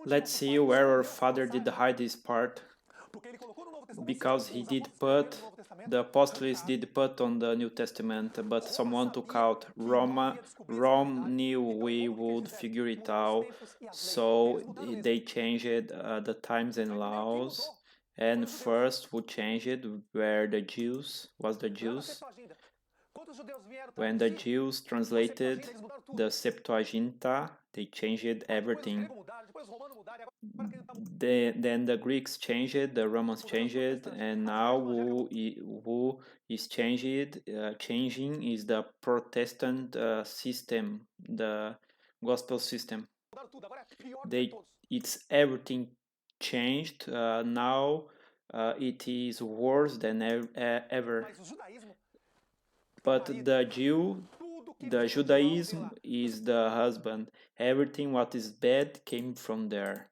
Let's see where our father did hide this part, because he did put, the apostles did put on the New Testament, but someone took out. Rome knew we would figure it out, so they changed the times and laws. And first who changed it were the Jews, When the Jews translated the Septuaginta, they changed everything. Then the Greeks changed, the Romans changed, and now who is changing is the Protestant system, the gospel system. It's everything changed. Now it is worse than ever. But the Judaism is the husband. Everything what is bad came from there.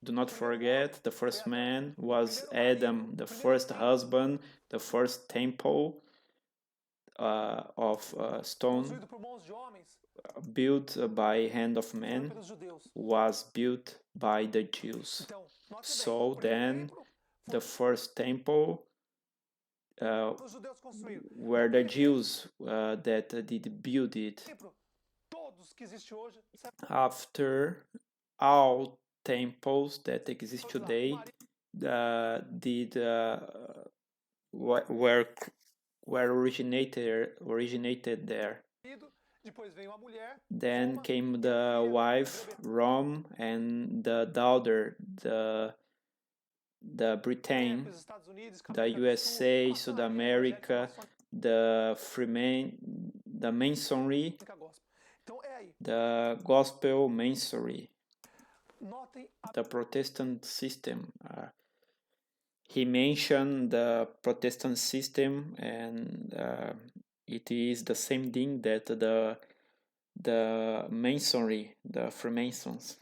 Do not forget, the first man was Adam, the first husband, the first temple of stone built by hand of man was built by the Jews. So then the first temple were the Jews that did build it. After all temples that exist today were originated there. Then came the wife, Rome, and the daughter, the Britain, the USA, South America, the Masonry, the Gospel Masonry, the Protestant system. He mentioned the Protestant system, and it is the same thing that the Masonry, the Freemasons.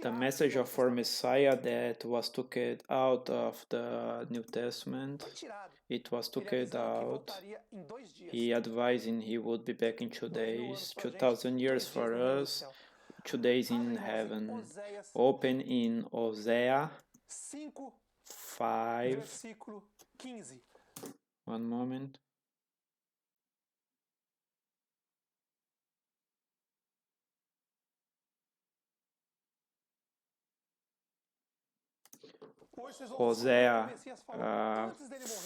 The message of our Messiah that was taken out of the New Testament, it was taken out. He advising he would be back in 2 days, 2,000 years for us, 2 days in heaven. Open in Hosea 5. One moment. Hosea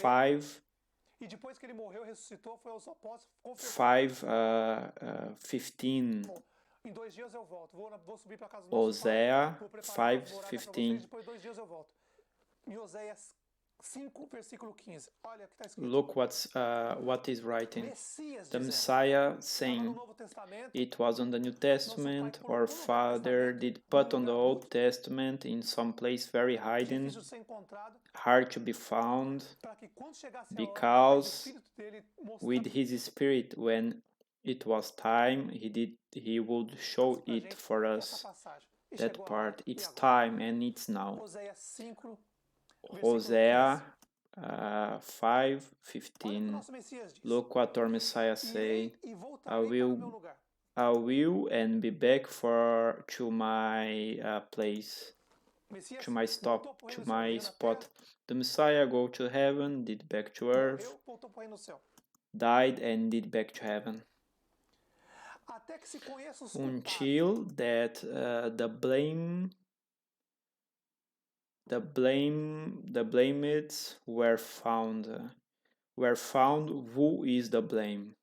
5. 5:15. Hosea 5:15. Look what is writing. The Messiah saying, it was on the New Testament, our father did put on the Old Testament in some place very hidden, hard to be found, because with his spirit, when it was time, he would show it for us. That part, it's time and it's now. Hosea 5:15. Look what our Messiah say. I will and be back to my place, to my stop, to my spot. The Messiah go to heaven, did back to earth, died and did back to heaven. Until that the blameless were found. Who is the blame?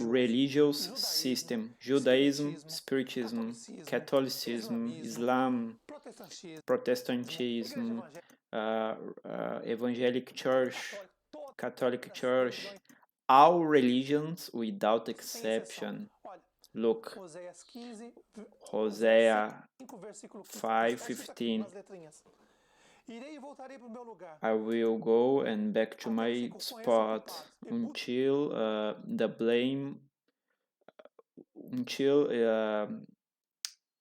Religious system: Judaism, Spiritism, Catholicism, Islam, Protestantism, Evangelic Church, Catholic Church, all religions without exception. Look, Hosea 5:15. I will go and back to my spot until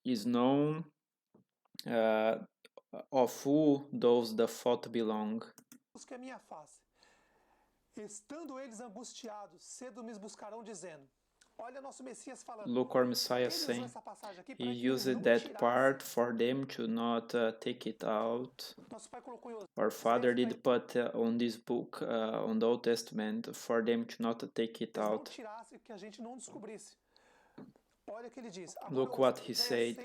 is known of who does the fault belong. Look our Messiah saying. He used that part for them to not take it out. Our Father did put on this book, on the Old Testament, for them to not take it out. Look what he said.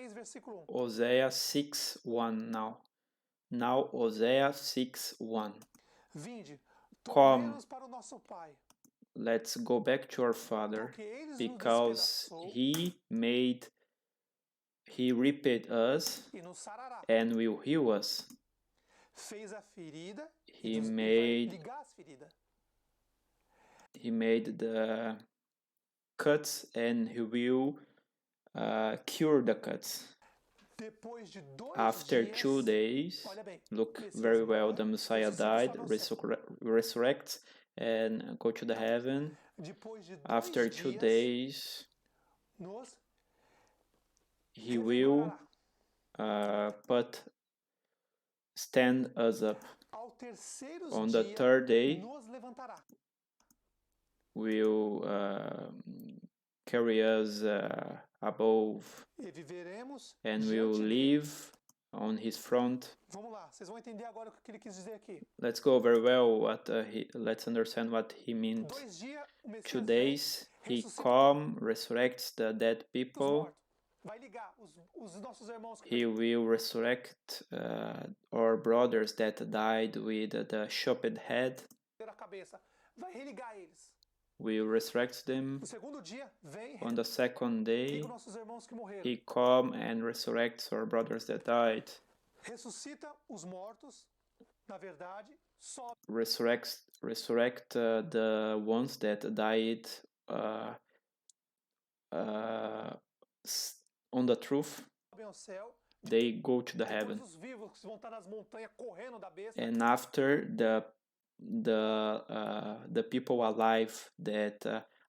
Hosea 6:1 now. Now Hosea 6:1. Come, let's go back to our Father, because He repaid us and will heal us. He made the cuts and He will cure the cuts. After 2 days, look very well, the Messiah died, resurrects, and go to the heaven. After 2 days, He will stand us up. On the 3rd day, will carry us above, and will live on His front. Let's go very well what let's understand what He meant. 2 days, He come, resurrects the dead people. He will resurrect our brothers that died with the chopped head. Will resurrect them. On the 2nd day, He come and resurrects our brothers that died. Resurrect the ones that died on the truth. They go to the heaven. And after the people alive that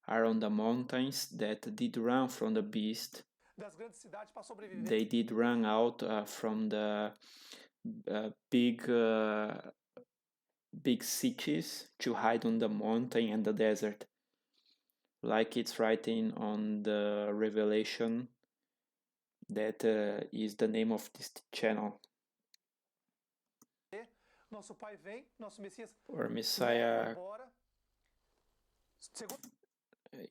are on the mountains that did run from the beast, they did run out from the big cities to hide on the mountain and the desert, like it's writing on the Revelation, that is the name of this channel. Or Messiah,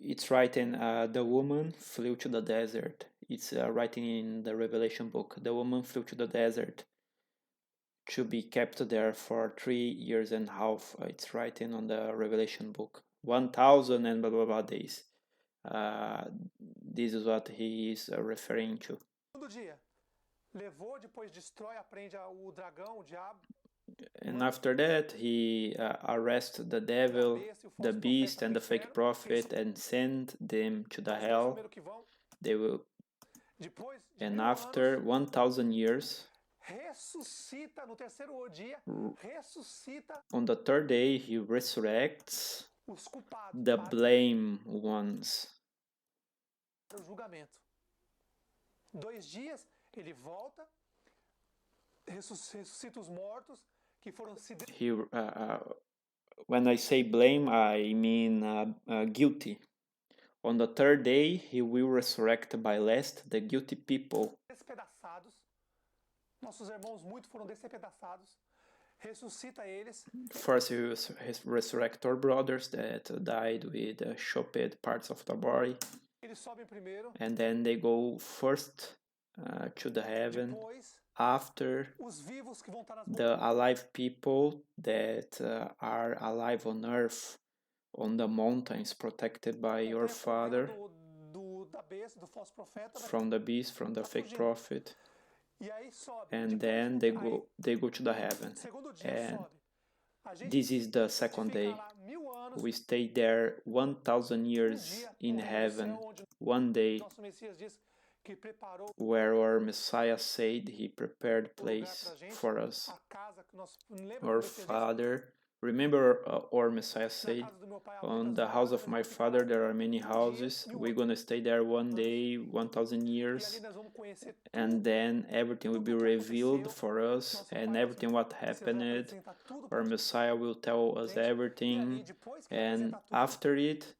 it's writing, the woman flew to the desert. It's writing in the Revelation book. The woman flew to the desert to be kept there for 3.5 years. It's writing on the Revelation book. 1,000 and blah blah blah days. This is what he is referring to. And after that, he arrests the devil, the beast, and the fake prophet, and send them to the hell. They will. And after 1,000 years, on the 3rd day, he resurrects the blame ones. He, when I say blame, I mean guilty. On the 3rd day, he will resurrect by last the guilty people. First, he will resurrect our brothers that died with chopped parts of the body. And then they go first to the heaven. After, the alive people that are alive on earth, on the mountains, protected by your Father, from the beast, from the fake prophet, and then they go to the heaven. And this is the 2nd day. We stay there 1,000 years in heaven, one day, where our Messiah said he prepared place for us. Our Father Remember our Messiah said, on the house of my father there are many houses. We're gonna stay there one day, 1,000 years, and then everything will be revealed for us, and everything what happened. Our Messiah will tell us everything, and after it,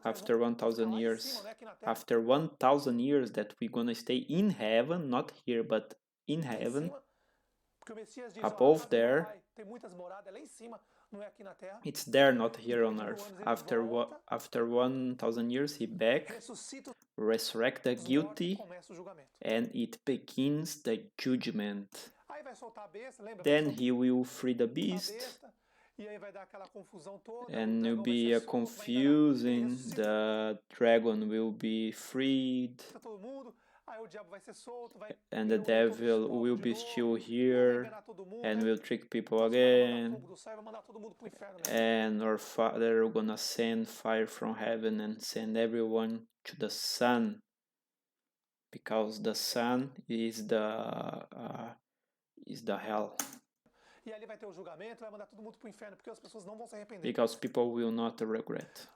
after 1,000 years, after 1,000 years that we're gonna stay in heaven, not here, but in heaven, above there, it's there, not here on earth. After 1,000 years, he back, resurrect the guilty, and it begins the judgment. Then he will free the beast, and will be a confusing. The dragon will be freed, and the devil will be still here and will trick people again, and our Father will gonna send fire from heaven and send everyone to the sun, because the sun is the hell, because people will not regret.